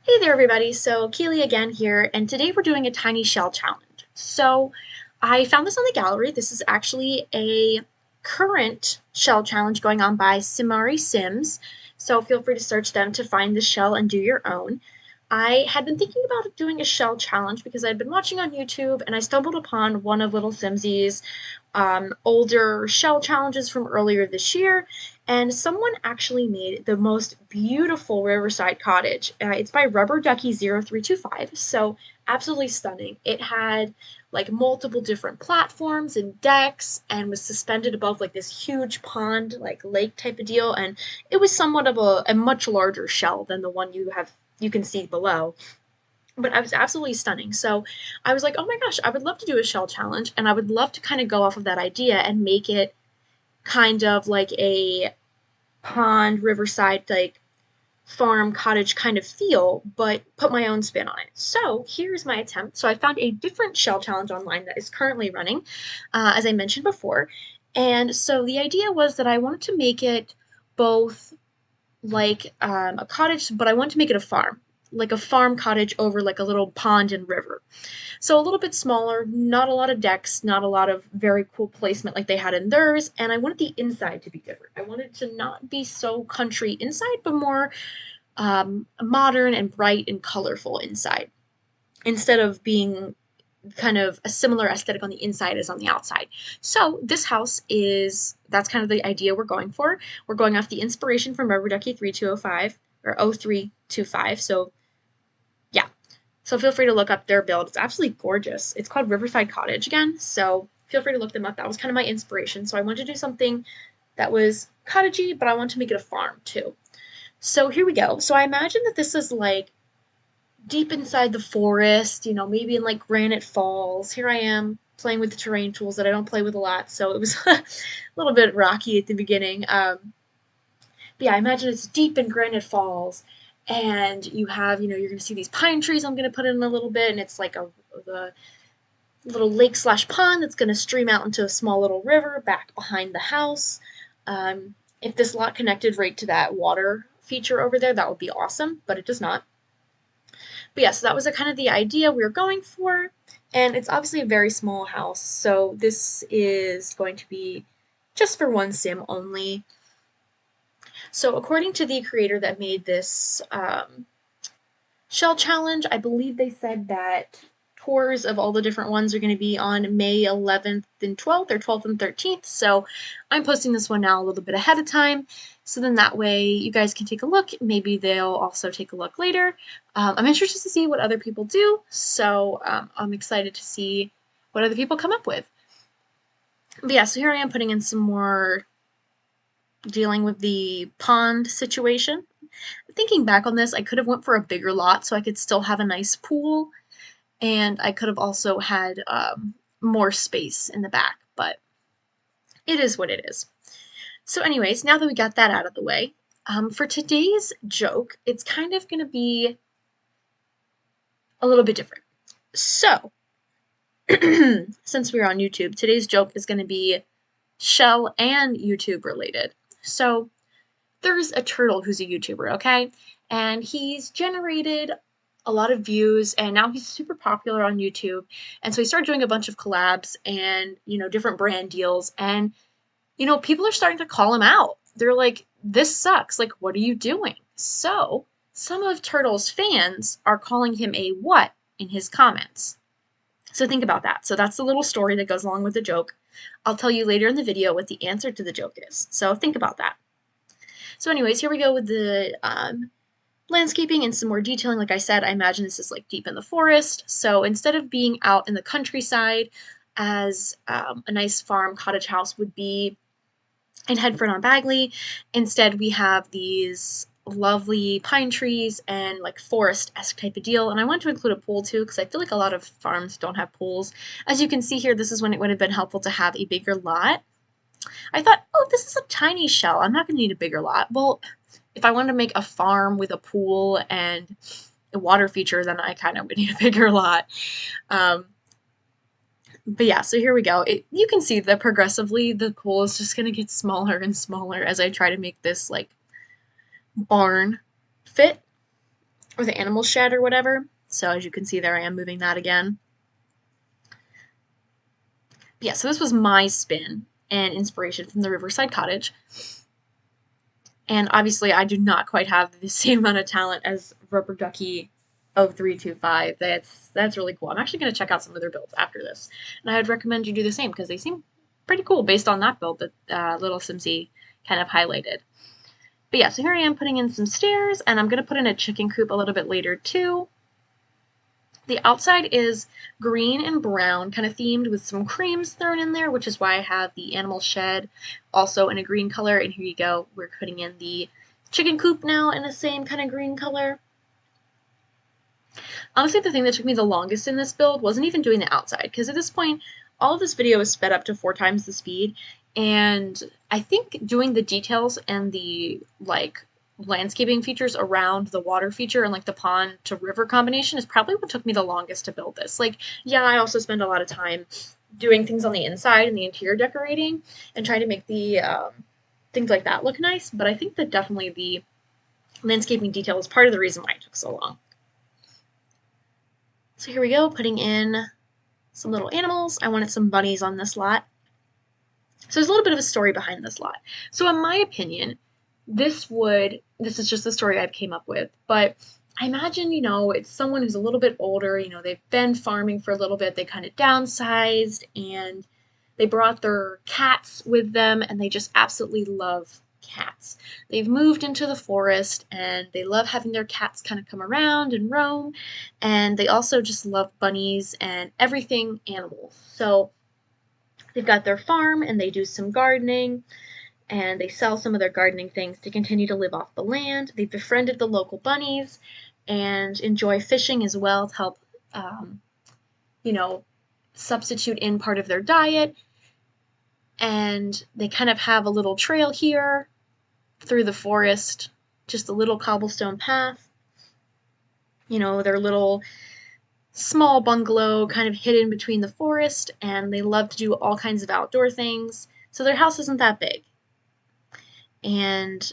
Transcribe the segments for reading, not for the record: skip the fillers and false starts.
Hey there, everybody. So, Keely again here, and today we're doing a tiny shell challenge. So, I found this on the gallery. This is actually a current shell challenge going on by Simari Sims. So, feel free to search them to find the shell and do your own. I had been thinking about doing a shell challenge because I'd been watching on YouTube and I stumbled upon one of Little Simsy's older shell challenges from earlier this year, and someone actually made the most beautiful riverside cottage. It's by Rubber Ducky 0325, so absolutely stunning. It had like multiple different platforms and decks and was suspended above like this huge pond, like lake type of deal, and it was somewhat of a much larger shell than the one you can see below, but I was absolutely stunning. So I was like, oh my gosh, I would love to do a shell challenge, and I would love to kind of go off of that idea and make it kind of like a pond, riverside, like farm, cottage kind of feel, but put my own spin on it. So here's my attempt. So I found a different shell challenge online that is currently running, as I mentioned before. And so the idea was that I wanted to make it both like a cottage, but I wanted to make it a farm, like a farm cottage over like a little pond and river. So a little bit smaller, not a lot of decks, not a lot of very cool placement like they had in theirs, and I wanted the inside to be different. I wanted to not be so country inside, but more modern and bright and colorful inside, instead of being kind of a similar aesthetic on the inside as on the outside. So this house that's kind of the idea we're going for. We're going off the inspiration from Rubber Ducky 3205 or 0325. So yeah, so feel free to look up their build. It's absolutely gorgeous. It's called Riverside Cottage again, so feel free to look them up. That was kind of my inspiration. So I wanted to do something that was cottagey, but I wanted to make it a farm too. So here we go. So I imagine that this is like deep inside the forest, maybe in like Granite Falls. Here I am playing with the terrain tools that I don't play with a lot, so it was a little bit rocky at the beginning. But yeah, I imagine it's deep in Granite Falls, and you have, you're going to see these pine trees I'm going to put in a little bit, and it's like the little lake slash pond that's going to stream out into a small little river back behind the house. If this lot connected right to that water feature over there, that would be awesome, but it does not. But yeah, so that was a kind of the idea we were going for, and it's obviously a very small house, so this is going to be just for one sim only. So according to the creator that made this shell challenge, I believe they said that tours of all the different ones are going to be on May 11th and 12th, or 12th and 13th. So I'm posting this one now a little bit ahead of time. So then that way you guys can take a look. Maybe they'll also take a look later. I'm interested to see what other people do. So I'm excited to see what other people come up with. But yeah, so here I am putting in some more dealing with the pond situation. Thinking back on this, I could have went for a bigger lot so I could still have a nice pool, and I could have also had more space in the back, but it is what it is. So, anyways, now that we got that out of the way, for today's joke, it's kind of going to be a little bit different. So, since we're on YouTube, today's joke is going to be shell and YouTube related. So, there's a turtle who's a YouTuber, okay? And he's generated a lot of views, and now he's super popular on YouTube. And so he started doing a bunch of collabs and, different brand deals. And, people are starting to call him out. They're like, this sucks. Like, what are you doing? So some of Turtle's fans are calling him a what in his comments. So think about that. So that's the little story that goes along with the joke. I'll tell you later in the video what the answer to the joke is. So think about that. So anyways, here we go with the landscaping and some more detailing. Like I said, I imagine this is like deep in the forest. So instead of being out in the countryside as a nice farm cottage house would be in Headford on Bagley, instead we have these lovely pine trees and like forest-esque type of deal. And I want to include a pool too because I feel like a lot of farms don't have pools. As you can see here, this is when it would have been helpful to have a bigger lot. I thought, oh, this is a tiny shell. I'm not going to need a bigger lot. Well, if I wanted to make a farm with a pool and a water feature, then I kind of would need a bigger lot. Um, but yeah, so here we go. You can see that progressively the pool is just going to get smaller and smaller as I try to make this like barn fit. or the animal shed or whatever. So as you can see there, I am moving that again. But yeah, so this was my spin and inspiration from the Riverside Cottage. And obviously I do not quite have the same amount of talent as Rubber Ducky 0325. That's really cool. I'm actually going to check out some of their builds after this. And I'd recommend you do the same because they seem pretty cool based on that build that Little Simsy kind of highlighted. But yeah, so here I am putting in some stairs, and I'm going to put in a chicken coop a little bit later too. The outside is green and brown, kind of themed with some creams thrown in there, which is why I have the animal shed also in a green color. And here you go, we're putting in the chicken coop now in the same kind of green color. Honestly, the thing that took me the longest in this build wasn't even doing the outside, because at this point, all of this video is sped up to 4 times the speed, and I think doing the details and the like landscaping features around the water feature and like the pond to river combination is probably what took me the longest to build this. Like, yeah, I also spend a lot of time doing things on the inside and the interior decorating and trying to make the things like that look nice, but I think that definitely the landscaping detail is part of the reason why it took so long. So here we go, putting in some little animals. I wanted some bunnies on this lot. So there's a little bit of a story behind this lot. So in my opinion, this is just the story I've came up with, but I imagine, it's someone who's a little bit older, they've been farming for a little bit, they kind of downsized, and they brought their cats with them, and they just absolutely love cats. They've moved into the forest, and they love having their cats kind of come around and roam, and they also just love bunnies and everything animals. So they've got their farm, and they do some gardening, and they sell some of their gardening things to continue to live off the land. They've befriended the local bunnies and enjoy fishing as well to help, you know, substitute in part of their diet. And they kind of have a little trail here through the forest, just a little cobblestone path. Their little small bungalow kind of hidden between the forest, and they love to do all kinds of outdoor things. So their house isn't that big. And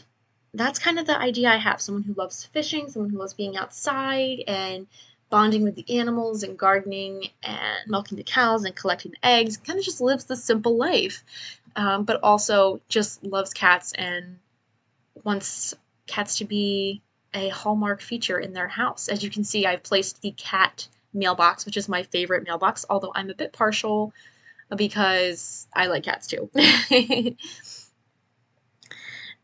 that's kind of the idea I have. Someone who loves fishing, someone who loves being outside and bonding with the animals and gardening and milking the cows and collecting the eggs, kind of just lives the simple life, but also just loves cats and wants cats to be a hallmark feature in their house. As you can see, I've placed the cat mailbox, which is my favorite mailbox, although I'm a bit partial because I like cats too.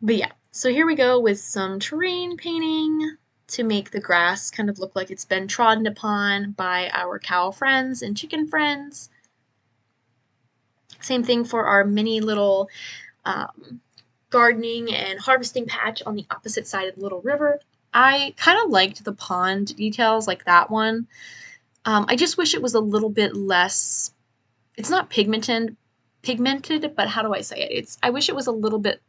But yeah, so here we go with some terrain painting to make the grass kind of look like it's been trodden upon by our cow friends and chicken friends. Same thing for our mini little gardening and harvesting patch on the opposite side of the little river. I kind of liked the pond details like that one. I just wish it was a little bit less, it's not pigmented, but how do I say it? I wish it was a little bit,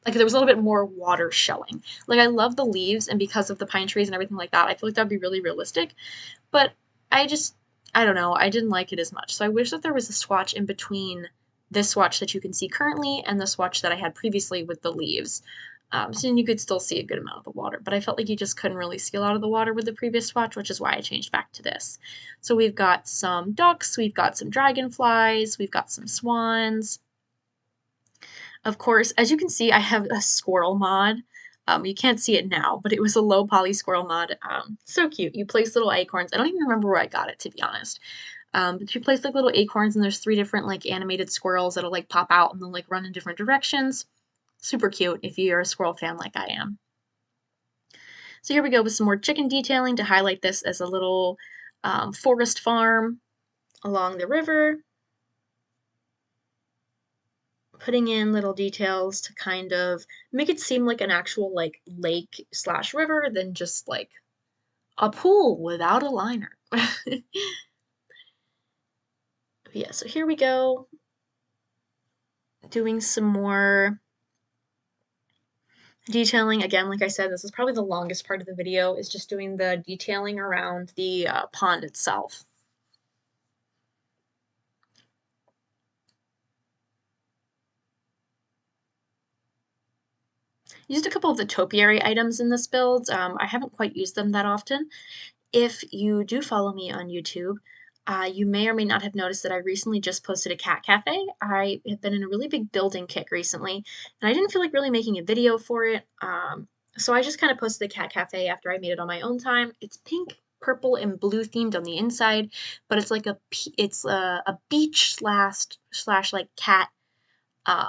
like there was a little bit more water showing. Like I love the leaves, and because of the pine trees and everything like that, I feel like that'd be really realistic. But I don't know, I didn't like it as much. So I wish that there was a swatch in between this swatch that you can see currently and the swatch that I had previously with the leaves. So then you could still see a good amount of the water, but I felt like you just couldn't really see a lot of the water with the previous swatch, which is why I changed back to this. So we've got some ducks, we've got some dragonflies, we've got some swans. Of course, as you can see, I have a squirrel mod. You can't see it now, but it was a low poly squirrel mod. So cute. You place little acorns. I don't even remember where I got it, to be honest. But you place like little acorns, and there's 3 different like animated squirrels that'll like pop out and they'll like run in different directions. Super cute if you're a squirrel fan like I am. So here we go with some more chicken detailing to highlight this as a little forest farm along the river. Putting in little details to kind of make it seem like an actual like lake slash river than just like a pool without a liner. Yeah, so here we go. Doing some more detailing. Again, like I said, this is probably the longest part of the video, is just doing the detailing around the pond itself. Used a couple of the topiary items in this build. I haven't quite used them that often. If you do follow me on YouTube, you may or may not have noticed that I recently just posted a cat cafe. I have been in a really big building kick recently, and I didn't feel like really making a video for it. So I just kind of posted the cat cafe after I made it on my own time. It's pink, purple, and blue themed on the inside, but it's like a beach slash like um,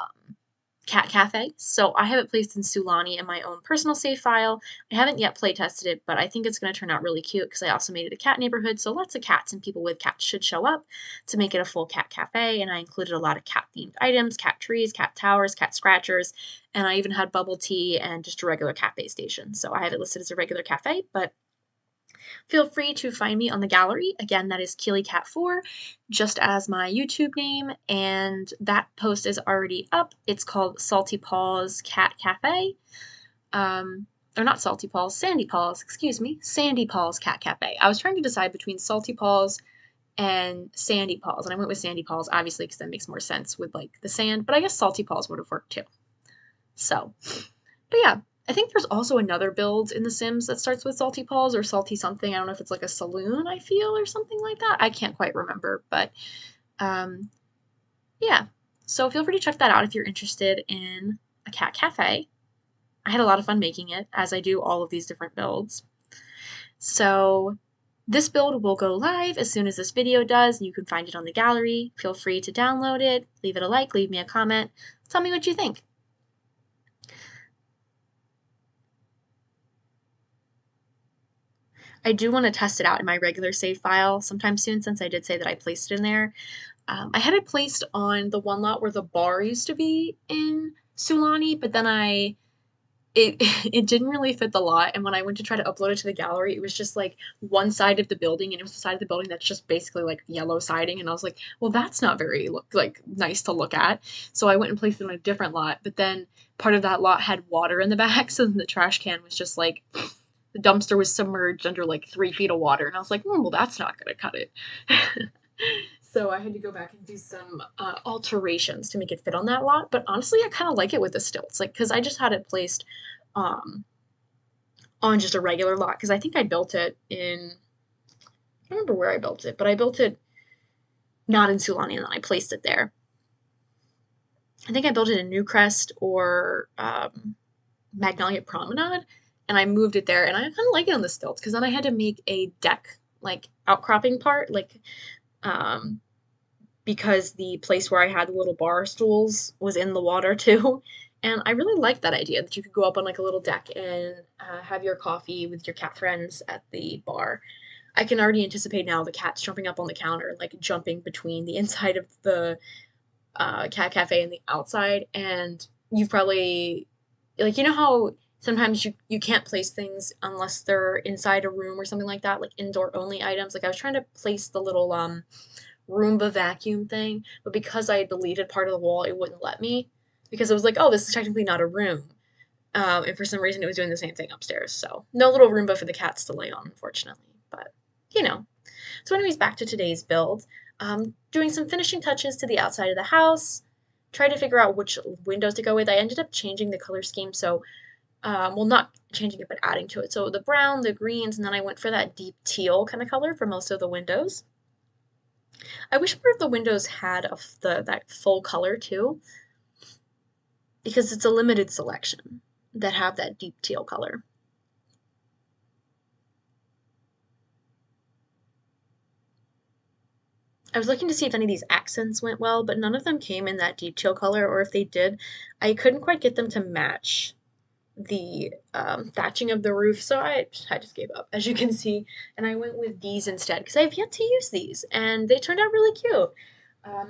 cat cafe. So I have it placed in Sulani in my own personal save file. I haven't yet play tested it, but I think it's going to turn out really cute because I also made it a cat neighborhood. So lots of cats and people with cats should show up to make it a full cat cafe. And I included a lot of cat themed items, cat trees, cat towers, cat scratchers, and I even had bubble tea and just a regular cafe station. So I have it listed as a regular cafe, but feel free to find me on the gallery. Again, that is KeelyCat4, just as my YouTube name, and that post is already up. It's called Salty Paws Cat Cafe. Or not Salty Paws, Sandy Paws, excuse me, Sandy Paws Cat Cafe. I was trying to decide between Salty Paws and Sandy Paws, and I went with Sandy Paws, obviously, because that makes more sense with like the sand, but I guess Salty Paws would have worked too. So, but yeah, I think there's also another build in The Sims that starts with Salty Paws or Salty something. I don't know if it's like a saloon, I feel, or something like that. I can't quite remember, but yeah. So feel free to check that out if you're interested in a cat cafe. I had a lot of fun making it, as I do all of these different builds. So this build will go live as soon as this video does, and you can find it on the gallery. Feel free to download it, leave it a like, leave me a comment, tell me what you think. I do want to test it out in my regular save file sometime soon, since I did say that I placed it in there. I had it placed on the one lot where the bar used to be in Sulani, but then it it didn't really fit the lot, and when I went to try to upload it to the gallery, it was just like one side of the building, and it was the side of the building that's just basically like yellow siding, and I was like, well, that's not very nice to look at. So I went and placed it on a different lot, but then part of that lot had water in the back, so then the trash can was just like the dumpster was submerged under like 3 feet of water, and I was like, well, that's not gonna cut it. So I had to go back and do some alterations to make it fit on that lot. But honestly, I kind of like it with the stilts, like because I just had it placed um, on just a regular lot because I think I built it in. I don't remember where I built it, but I built it not in Sulani, and then I placed it there. I think I built it in Newcrest or Magnolia Promenade, and I moved it there, and I kind of like it on the stilts because then I had to make a deck like outcropping part, like because the place where I had the little bar stools was in the water too. And I really liked that idea that you could go up on like a little deck and have your coffee with your cat friends at the bar. I can already anticipate now the cats jumping up on the counter, like jumping between the inside of the cat cafe and the outside. And you've probably, like, you know how sometimes you can't place things unless they're inside a room or something like that, like indoor only items. Like I was trying to place the little Roomba vacuum thing, but because I had deleted part of the wall, it wouldn't let me because it was like, oh, this is technically not a room. And for some reason, it was doing the same thing upstairs. So no little Roomba for the cats to lay on, unfortunately. But you know. So, anyways, back to today's build. Doing some finishing touches to the outside of the house. Try to figure out which windows to go with. I ended up changing the color scheme, so well, not changing it, but adding to it. So the brown, the greens, and then I went for that deep teal kind of color for most of the windows. I wish more of the windows had that full color too, because it's a limited selection that have that deep teal color. I was looking to see if any of these accents went well, but none of them came in that deep teal color, or if they did, I couldn't quite get them to match the thatching of the roof, so I just gave up, as you can see, and I went with these instead because I've yet to use these, and they turned out really cute.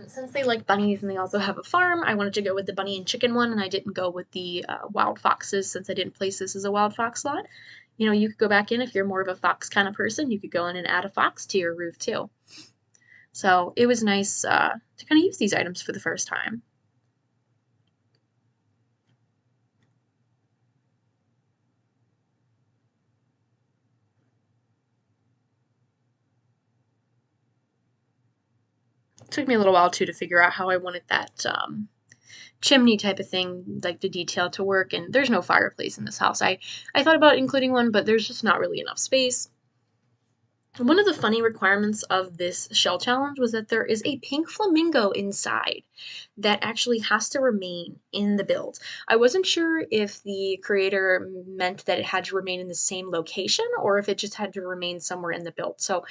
Since they like bunnies and they also have a farm, I wanted to go with the bunny and chicken one, and I didn't go with the wild foxes since I didn't place this as a wild fox lot. You know, you could go back in if you're more of a fox kind of person, you could go in and add a fox to your roof too. So it was nice to kind of use these items for the first time. It took me a little while too to figure out how I wanted that chimney type of thing, like the detail to work, and there's no fireplace in this house. I thought about including one, but there's just not really enough space. One of the funny requirements of this shell challenge was that there is a pink flamingo inside that actually has to remain in the build. I wasn't sure if the creator meant that it had to remain in the same location or if it just had to remain somewhere in the build. So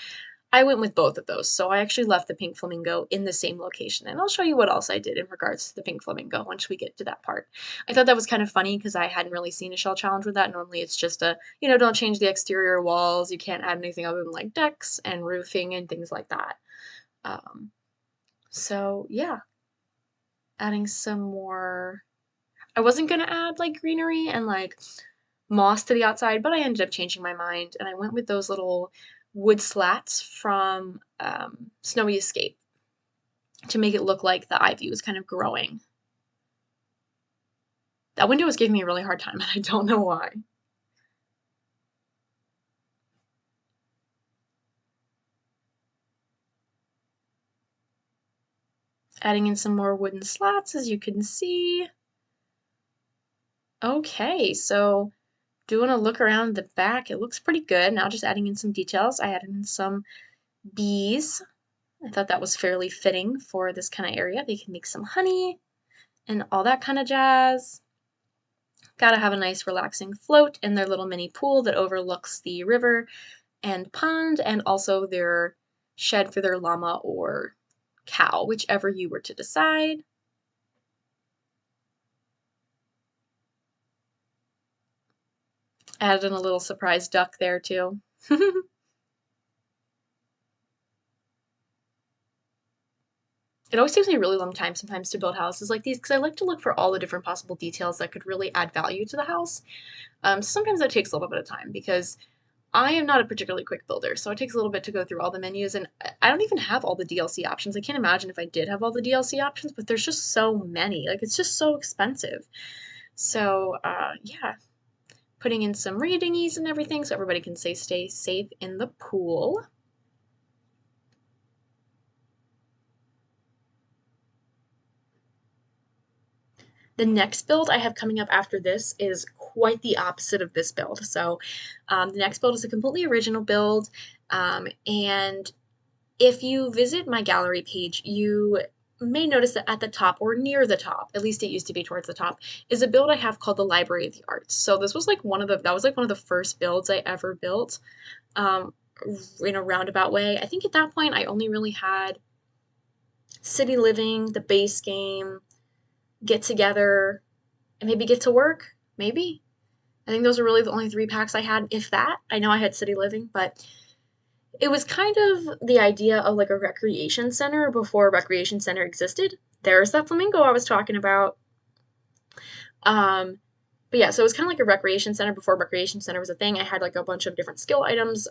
I went with both of those. So I actually left the pink flamingo in the same location. And I'll show you what else I did in regards to the pink flamingo once we get to that part. I thought that was kind of funny because I hadn't really seen a shell challenge with that. Normally it's just a, don't change the exterior walls. You can't add anything other than like decks and roofing and things like that. So yeah, adding some more. I wasn't going to add like greenery and like moss to the outside, but I ended up changing my mind and I went with those little wood slats from Snowy Escape to make it look like the ivy was kind of growing. That window was giving me a really hard time, and I don't know why. Adding in some more wooden slats, as you can see. Okay, so doing a look around the back, it looks pretty good. Now just adding in some details. I added in some bees. I thought that was fairly fitting for this kind of area. They can make some honey and all that kind of jazz. Gotta have a nice relaxing float in their little mini pool that overlooks the river and pond, and also their shed for their llama or cow, whichever you were to decide. Added in a little surprise duck there too. It always takes me a really long time sometimes to build houses like these because I like to look for all the different possible details that could really add value to the house. Sometimes that takes a little bit of time because I am not a particularly quick builder, so it takes a little bit to go through all the menus, and I don't even have all the DLC options. I can't imagine if I did have all the DLC options, but there's just so many. Like, it's just so expensive. So, yeah, putting in some readingies and everything so everybody can stay safe in the pool. The next build I have coming up after this is quite the opposite of this build. So the next build is a completely original build, and if you visit my gallery page, you may notice that at the top or near the top, at least it used to be towards the top, is a build I have called the Library of the Arts. So this was like one of the first builds I ever built in a roundabout way. I think at that point I only really had City Living, the base game, Get Together, and maybe Get to Work, maybe. I think those are really the only 3 packs I had, if that. I know I had City Living, but it was kind of the idea of like a recreation center before a recreation center existed. There's that flamingo I was talking about. But yeah, so it was kind of like a recreation center before recreation center was a thing. I had like a bunch of different skill items,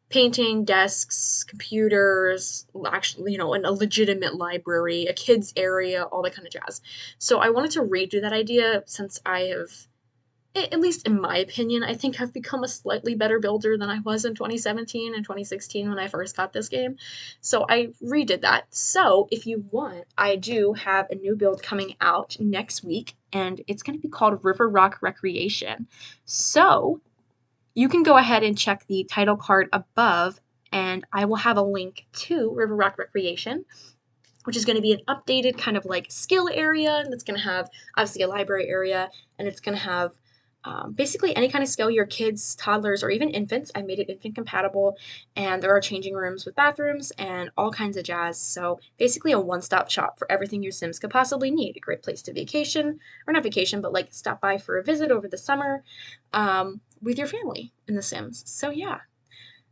painting, desks, computers, actually, a legitimate library, a kids area, all that kind of jazz. So I wanted to redo that idea since I have, at least in my opinion, I think I've become a slightly better builder than I was in 2017 and 2016 when I first got this game. So I redid that. So if you want, I do have a new build coming out next week, and it's going to be called River Rock Recreation. So you can go ahead and check the title card above, and I will have a link to River Rock Recreation, which is going to be an updated kind of like skill area, and it's going to have obviously a library area, and it's going to have basically any kind of skill your kids, toddlers, or even infants. I made it infant compatible, and there are changing rooms with bathrooms and all kinds of jazz. So basically a one-stop shop for everything your Sims could possibly need. A great place to vacation, or not vacation, but like stop by for a visit over the summer with your family in The Sims. So yeah.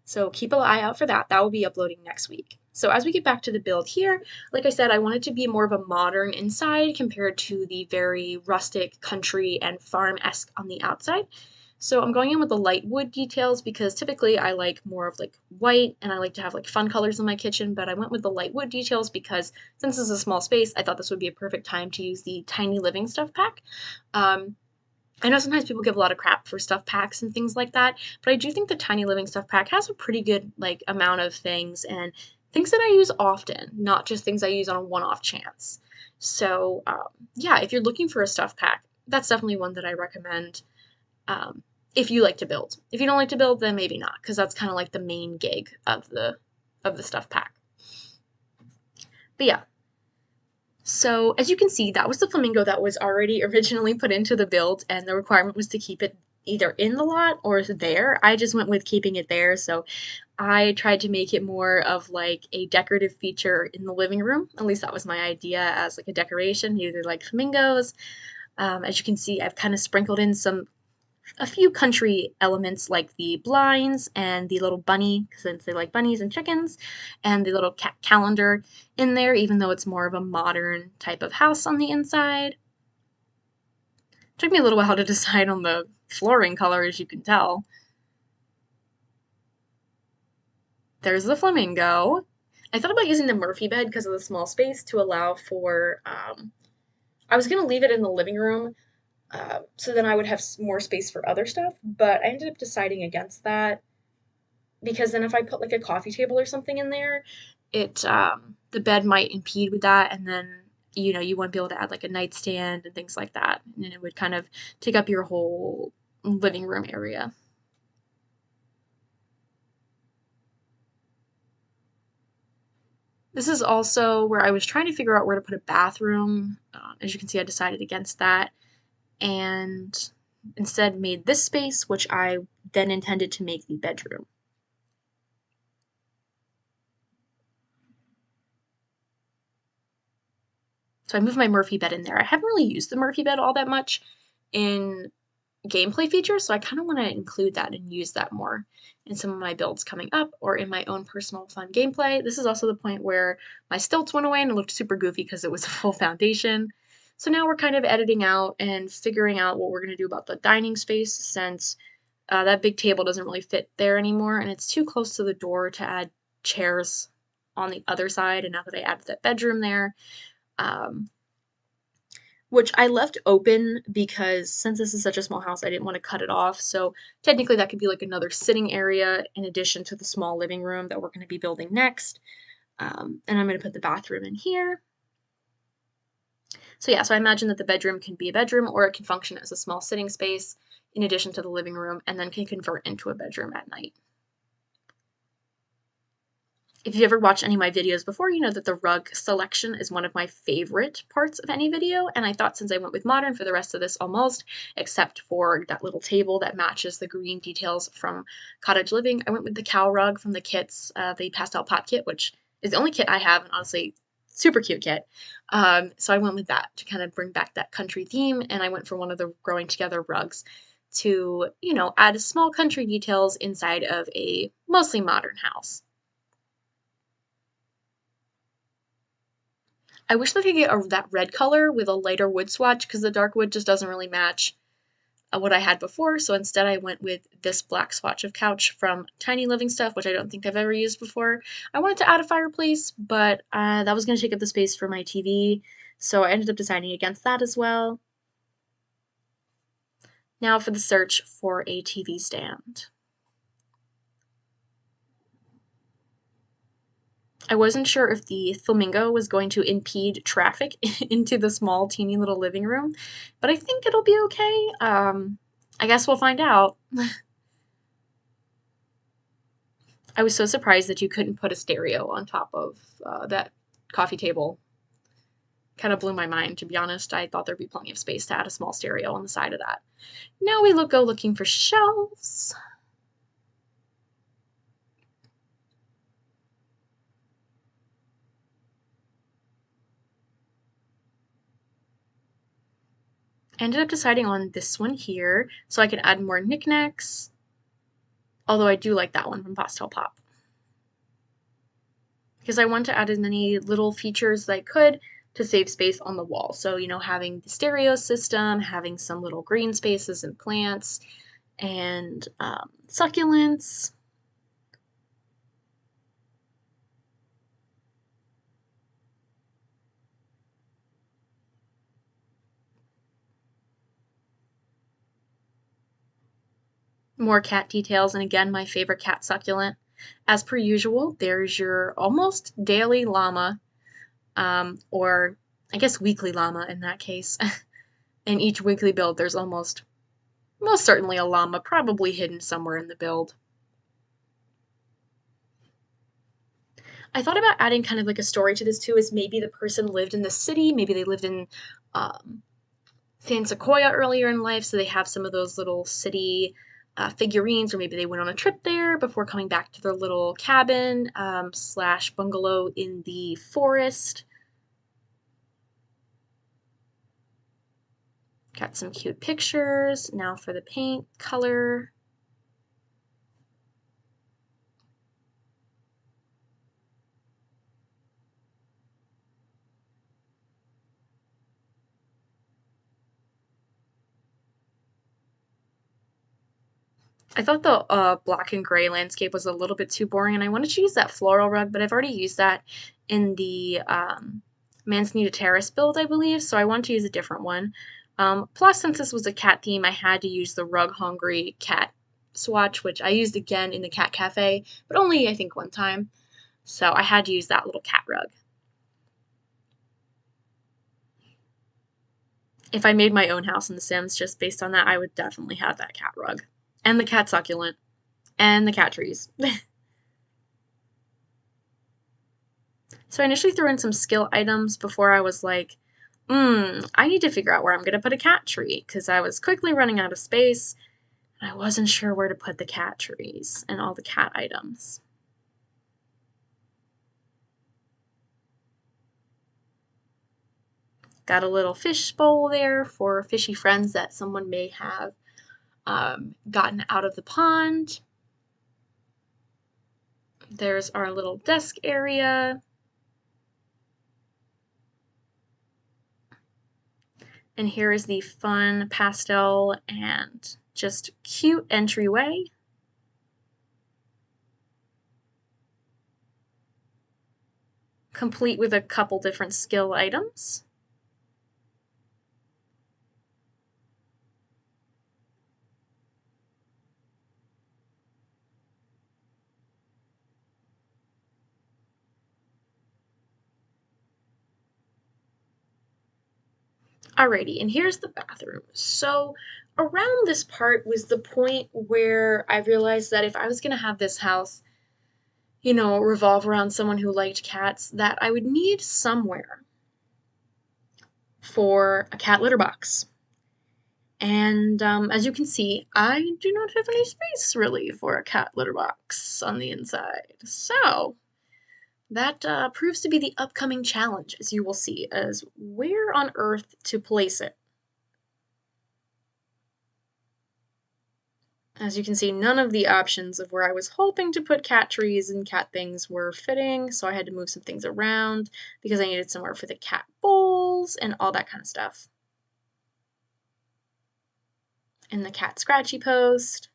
So keep an eye out for that. That will be uploading next week. So as we get back to the build here, like I said, I wanted to be more of a modern inside compared to the very rustic country and farm-esque on the outside. So I'm going in with the light wood details because typically I like more of like white and I like to have like fun colors in my kitchen, but I went with the light wood details because since this is a small space, I thought this would be a perfect time to use the Tiny Living stuff pack. I know sometimes people give a lot of crap for stuff packs and things like that, but I do think the Tiny Living stuff pack has a pretty good like amount of things and things that I use often, not just things I use on a one-off chance. So yeah, if you're looking for a stuff pack, that's definitely one that I recommend um, if you like to build. If you don't like to build, then maybe not, because that's kind of like the main gig of the stuff pack. But yeah, so as you can see, that was the flamingo that was already originally put into the build, and the requirement was to keep it either in the lot or there. I just went with keeping it there, so I tried to make it more of like a decorative feature in the living room. At least that was my idea as like a decoration, either like flamingos. As you can see, I've kind of sprinkled in a few country elements like the blinds and the little bunny, since they like bunnies and chickens, and the little cat calendar in there, even though it's more of a modern type of house on the inside. It took me a little while to decide on the flooring color, as you can tell. There's the flamingo. I thought about using the Murphy bed because of the small space to allow for, I was going to leave it in the living room so then I would have more space for other stuff, but I ended up deciding against that because then if I put like a coffee table or something in there, the bed might impede with that, and then you wouldn't be able to add like a nightstand and things like that, and it would kind of take up your whole living room area. This is also where I was trying to figure out where to put a bathroom. As you can see, I decided against that and instead made this space, which I then intended to make the bedroom. So I moved my Murphy bed in there. I haven't really used the Murphy bed all that much in gameplay features, so I kind of want to include that and use that more in some of my builds coming up or in my own personal fun gameplay. This is also the point where my stilts went away and it looked super goofy because it was a full foundation. So now we're kind of editing out and figuring out what we're going to do about the dining space, since that big table doesn't really fit there anymore and it's too close to the door to add chairs on the other side. And now that I added that bedroom there, um, which I left open because since this is such a small house, I didn't want to cut it off. So technically that could be like another sitting area in addition to the small living room that we're going to be building next. And I'm going to put the bathroom in here. So yeah, so I imagine that the bedroom can be a bedroom or it can function as a small sitting space in addition to the living room and then can convert into a bedroom at night. If you've ever watched any of my videos before, you know that the rug selection is one of my favorite parts of any video, and I thought since I went with modern for the rest of this almost, except for that little table that matches the green details from Cottage Living, I went with the cow rug from the kits, the pastel pot kit, which is the only kit I have, and honestly, super cute kit. So I went with that to kind of bring back that country theme, and I went for one of the Growing Together rugs to, add small country details inside of a mostly modern house. I wish they could get that red color with a lighter wood swatch because the dark wood just doesn't really match what I had before. So instead I went with this black swatch of couch from Tiny Living Stuff, which I don't think I've ever used before. I wanted to add a fireplace, but that was going to take up the space for my TV. So I ended up deciding against that as well. Now for the search for a TV stand. I wasn't sure if the flamingo was going to impede traffic into the small, teeny little living room, but I think it'll be okay. I guess we'll find out. I was so surprised that you couldn't put a stereo on top of that coffee table. Kind of blew my mind, to be honest. I thought there'd be plenty of space to add a small stereo on the side of that. Now we go looking for shelves. I ended up deciding on this one here so I could add more knickknacks, although I do like that one from Pastel Pop. Because I want to add as many little features as I could to save space on the wall. So, having the stereo system, having some little green spaces and plants, and succulents. More cat details, and again, my favorite cat succulent. As per usual, there's your almost daily llama, or I guess weekly llama in that case. In each weekly build, there's most certainly a llama probably hidden somewhere in the build. I thought about adding kind of like a story to this too, is maybe the person lived in the city, maybe they lived in um, San Sequoia earlier in life, so they have some of those little city figurines, or maybe they went on a trip there before coming back to their little cabin slash bungalow in the forest. Got some cute pictures. Now for the paint color. I thought the black and gray landscape was a little bit too boring, and I wanted to use that floral rug, but I've already used that in the Manzanita Terrace build, I believe, so I wanted to use a different one. Plus, since this was a cat theme, I had to use the Rug Hungry cat swatch, which I used again in the cat cafe, but only, I think, one time. So I had to use that little cat rug. If I made my own house in The Sims just based on that, I would definitely have that cat rug. And the cat succulent. And the cat trees. So I initially threw in some skill items before I was like, I need to figure out where I'm going to put a cat tree, because I was quickly running out of space, and I wasn't sure where to put the cat trees and all the cat items. Got a little fish bowl there for fishy friends that someone may have gotten out of the pond. There's our little desk area. And here is the fun pastel and just cute entryway. Complete with a couple different skill items. Alrighty, and here's the bathroom. So around this part was the point where I realized that if I was gonna have this house, revolve around someone who liked cats, that I would need somewhere for a cat litter box. And as you can see, I do not have any space really for a cat litter box on the inside. So that proves to be the upcoming challenge, as you will see, as where on earth to place it. As you can see, none of the options of where I was hoping to put cat trees and cat things were fitting, so I had to move some things around because I needed somewhere for the cat bowls and all that kind of stuff. And the cat scratchy post.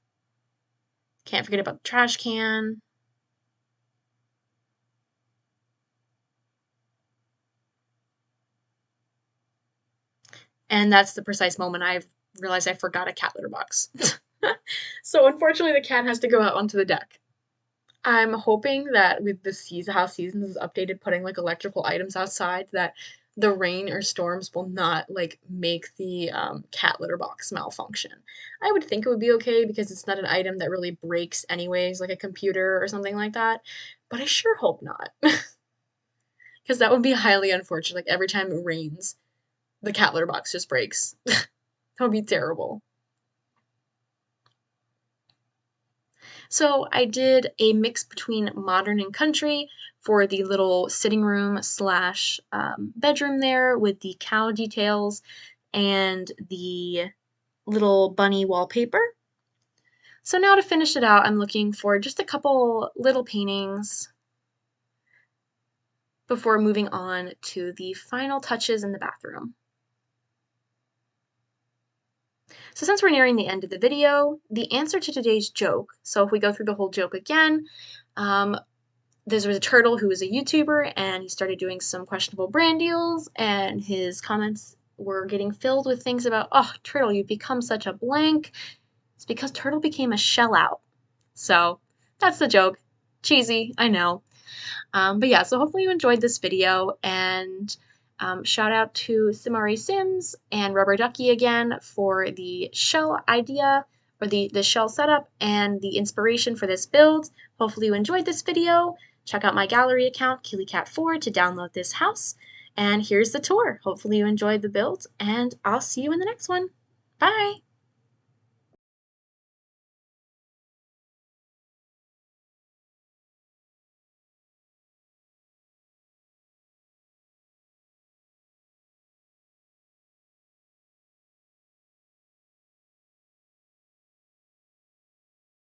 Can't forget about the trash can. And that's the precise moment I've realized I forgot a cat litter box. So unfortunately, the cat has to go out onto the deck. I'm hoping that with the season, how Seasons is updated, putting like electrical items outside, that the rain or storms will not like make the cat litter box malfunction. I would think it would be okay because it's not an item that really breaks anyways, like a computer or something like that. But I sure hope not, because that would be highly unfortunate. Like every time it rains, the cat litter box just breaks. That would be terrible. So I did a mix between modern and country for the little sitting room slash bedroom there with the cow details and the little bunny wallpaper. So now to finish it out, I'm looking for just a couple little paintings before moving on to the final touches in the bathroom. So since we're nearing the end of the video, the answer to today's joke, so if we go through the whole joke again, there was a turtle who was a YouTuber and he started doing some questionable brand deals, and his comments were getting filled with things about, oh, Turtle, you've become such a blank. It's because Turtle became a shell out. So that's the joke. Cheesy, I know. But yeah, so hopefully you enjoyed this video, and Shout out to Simari Sims and Rubber Ducky again for the shell idea, or the shell setup and the inspiration for this build. Hopefully you enjoyed this video. Check out my gallery account, KeelyCat4, to download this house. And here's the tour. Hopefully you enjoyed the build, and I'll see you in the next one. Bye!